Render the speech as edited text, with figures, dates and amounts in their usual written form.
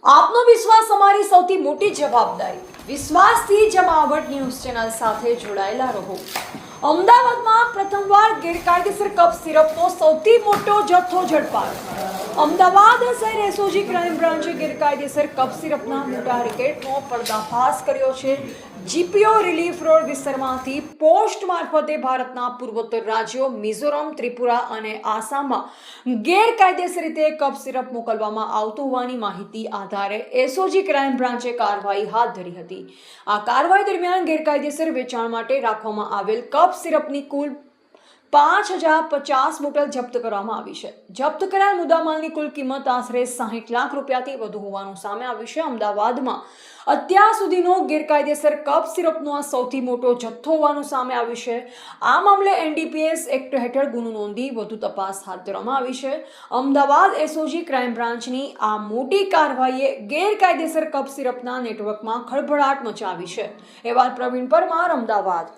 આપનો વિશ્વાસ અમારી સૌથી મોટી જવાબદારી. વિશ્વાસથી જમાવટ ન્યૂઝ ચેનલ સાથે જોડાયેલા રહો. અમદાવાદમાં પ્રથમવાર ગેરકાયદેસર કફ સિરપનો સૌથી મોટો જથ્થો ઝડપાયો. અમદાવાદ શહેર એસઓજી ક્રાઇમ બ્રાન્ચે ગેરકાયદેસર કફ સિરપના મોટા રેકેટનો પર્દાફાશ કર્યો છે. જીપીઓ રિલીફ રોડ વિસ્તારમાંથી પોસ્ટ મારફતે ભારતના પૂર્વોત્તર રાજ્યો મિઝોરમ, ત્રિપુરા અને આસામમાં ગેરકાયદેસર રીતે કફ સિરપ મોકલવામાં આવતું હોવાની માહિતી આધારે એસઓજી ક્રાઇમ બ્રાન્ચે કાર્યવાહી હાથ ધરી હતી. આ કાર્યવાહી દરમિયાન ગેરકાયદેસર વેચાણ માટે રાખવામાં આવેલ કફ સિરપની કુલ 5050 બોટલ જપ્ત કરવામાં આવી છે. જપ્ત કરાયેલ મુદ્દામાલની કુલ કિંમત આશરે 60 લાખ રૂપિયાથી વધુ હોવાનું સામે આવ્યું છે. અમદાવાદમાં અત્યાર સુધીનો ગેરકાયદેસર કફ સિરપનો આ સૌથી મોટો જથ્થો હોવાનું સામે આવ્યું છે. આ મામલે એનડીપીએસ એક્ટ હેઠળ ગુનો નોંધી વધુ તપાસ હાથ ધરવામાં આવી છે. અમદાવાદ એસઓજી ક્રાઇમ બ્રાન્ચની આ મોટી કાર્યવાહીએ ગેરકાયદેસર કફ સિરપના નેટવર્કમાં ખળભળાટ મચાવી છે. અહેવાલ પ્રવીણ પરમાર, અમદાવાદ.